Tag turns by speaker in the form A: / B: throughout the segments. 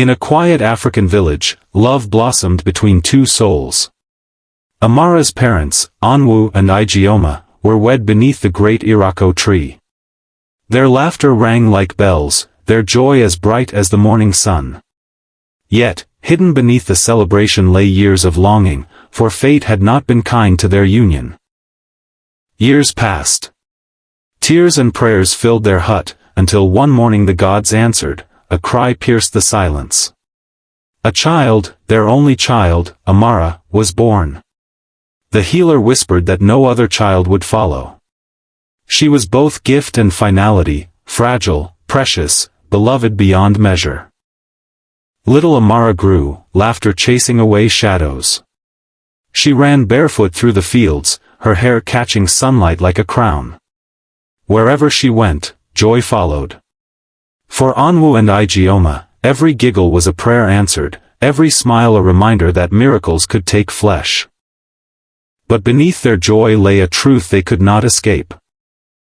A: In a quiet African village, love blossomed between two souls. Amara's parents, Onwu and Ijeoma, were wed beneath the great Irako tree. Their laughter rang like bells, their joy as bright as the morning sun. Yet, hidden beneath the celebration lay years of longing, for fate had not been kind to their union. Years passed. Tears and prayers filled their hut, until one morning the gods answered. A cry pierced the silence. A child, their only child, Amara, was born. The healer whispered that no other child would follow. She was both gift and finality, fragile, precious, beloved beyond measure. Little Amara grew, laughter chasing away shadows. She ran barefoot through the fields, her hair catching sunlight like a crown. Wherever she went, joy followed. For Onwu and Ijeoma, every giggle was a prayer answered, every smile a reminder that miracles could take flesh. But beneath their joy lay a truth they could not escape.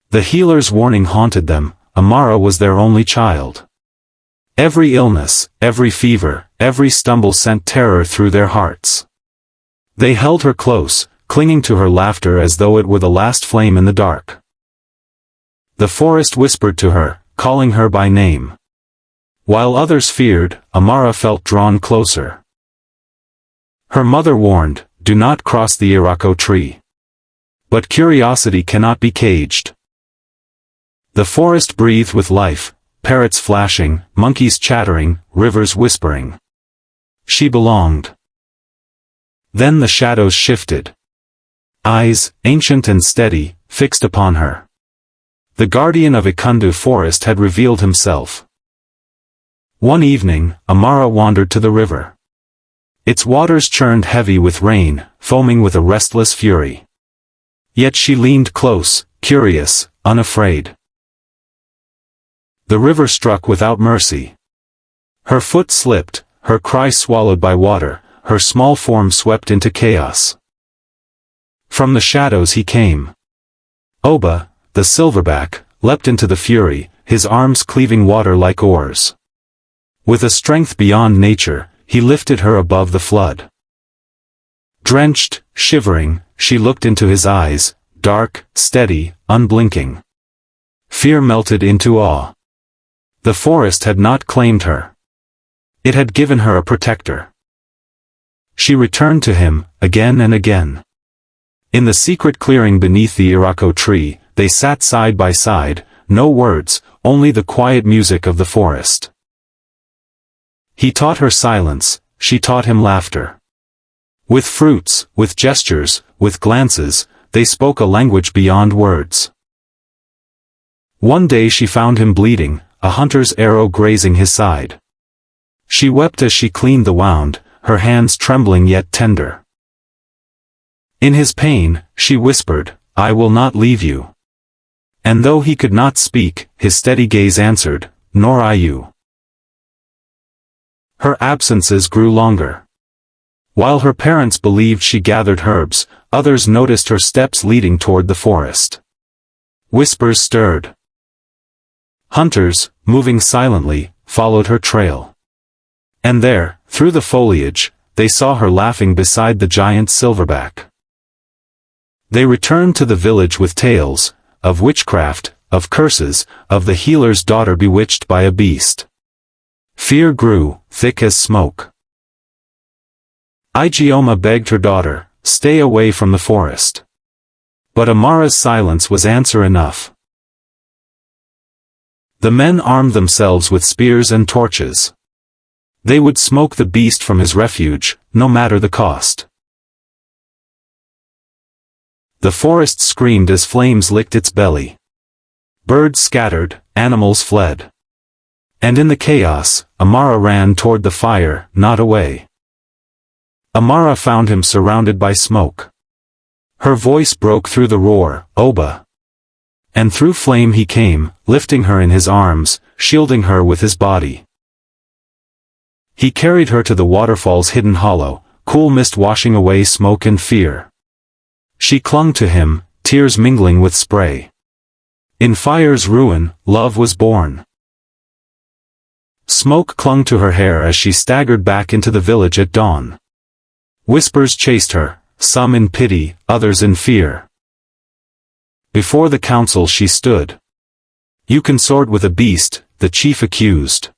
A: The healer's warning haunted them, Amara was their only child. Every illness, every fever, every stumble sent terror through their hearts. They held her close, clinging to her laughter as though it were the last flame in the dark. The forest whispered to her, calling her by name. While others feared, Amara felt drawn closer. Her mother warned, "Do not cross the Irako tree." But curiosity cannot be caged. The forest breathed with life, parrots flashing, monkeys chattering, rivers whispering. She belonged. Then the shadows shifted. Eyes, ancient and steady, fixed upon her. The guardian of Ikundu forest had revealed himself. One evening, Amara wandered to the river. Its waters churned heavy with rain, foaming with a restless fury. Yet she leaned close, curious, unafraid. The river struck without mercy. Her foot slipped, her cry swallowed by water, her small form swept into chaos. From the shadows he came. Oba, the Silverback, leapt into the fury, his arms cleaving water like oars. With a strength beyond nature, he lifted her above the flood. Drenched, shivering, she looked into his eyes, dark, steady, unblinking. Fear melted into awe. The forest had not claimed her. It had given her a protector. She returned to him, again and again. In the secret clearing beneath the Irako tree, they sat side by side, no words, only the quiet music of the forest. He taught her silence, she taught him laughter. With fruits, with gestures, with glances, they spoke a language beyond words. One day she found him bleeding, a hunter's arrow grazing his side. She wept as she cleaned the wound, her hands trembling yet tender. In his pain, she whispered, "I will not leave you." And though he could not speak, his steady gaze answered, "Nor I you." Her absences grew longer. While her parents believed she gathered herbs, others noticed her steps leading toward the forest. Whispers stirred. Hunters, moving silently, followed her trail. And there, through the foliage, they saw her laughing beside the giant Silverback. They returned to the village with tales, of witchcraft, of curses, of the healer's daughter bewitched by a beast. Fear grew, thick as smoke. Ijeoma begged her daughter, "Stay away from the forest." But Amara's silence was answer enough. The men armed themselves with spears and torches. They would smoke the beast from his refuge, no matter the cost. The forest screamed as flames licked its belly. Birds scattered, animals fled. And in the chaos, Amara ran toward the fire, not away. Amara found him surrounded by smoke. Her voice broke through the roar, "Oba!" And through flame he came, lifting her in his arms, shielding her with his body. He carried her to the waterfall's hidden hollow, cool mist washing away smoke and fear. She clung to him, tears mingling with spray. In fire's ruin, love was born. Smoke clung to her hair as she staggered back into the village at dawn. Whispers chased her, some in pity, others in fear. Before the council she stood. "You consort with a beast," the chief accused.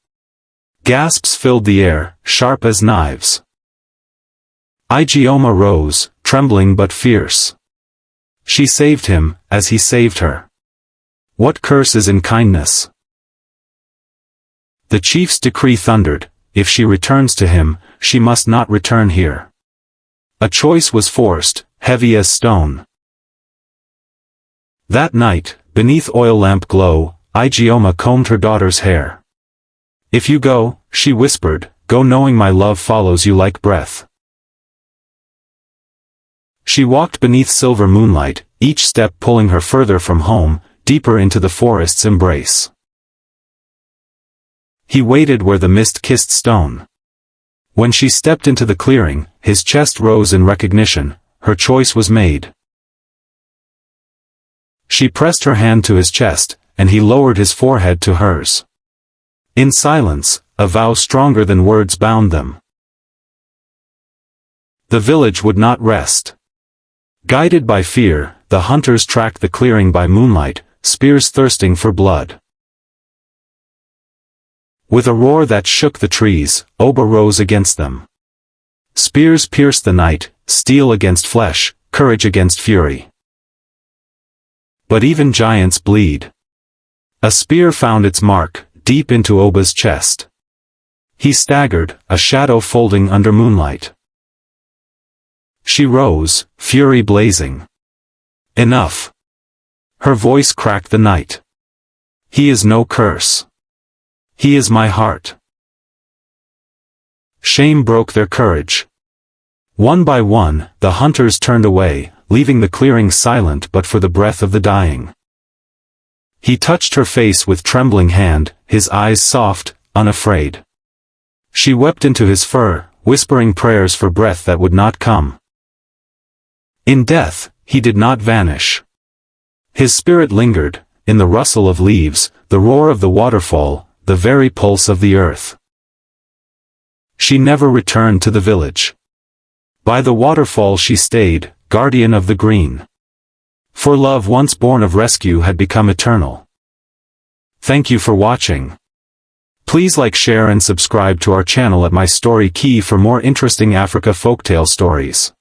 A: Gasps filled the air, sharp as knives. Igioma rose, trembling but fierce. She saved him, as he saved her. What curse is in kindness? The chief's decree thundered, if she returns to him, she must not return here. A choice was forced, heavy as stone. That night, beneath oil lamp glow, Igioma combed her daughter's hair. "If you go," she whispered, "go knowing my love follows you like breath." She walked beneath silver moonlight, each step pulling her further from home, deeper into the forest's embrace. He waited where the mist kissed stone. When she stepped into the clearing, his chest rose in recognition, her choice was made. She pressed her hand to his chest, and he lowered his forehead to hers. In silence, a vow stronger than words bound them. The village would not rest. Guided by fear, the hunters tracked the clearing by moonlight, spears thirsting for blood. With a roar that shook the trees, Oba rose against them. Spears pierced the night, steel against flesh, courage against fury. But even giants bleed. A spear found its mark, deep into Oba's chest. He staggered, a shadow folding under moonlight. She rose, fury blazing. "Enough." Her voice cracked the night. "He is no curse. He is my heart." Shame broke their courage. One by one, the hunters turned away, leaving the clearing silent but for the breath of the dying. He touched her face with trembling hand, his eyes soft, unafraid. She wept into his fur, whispering prayers for breath that would not come. In death, he did not vanish. His spirit lingered, in the rustle of leaves, the roar of the waterfall, the very pulse of the earth. She never returned to the village. By the waterfall she stayed, guardian of the green. For love once born of rescue had become eternal. Thank you for watching. Please like, share and subscribe to our channel at My Story Key for more interesting Africa folktale stories.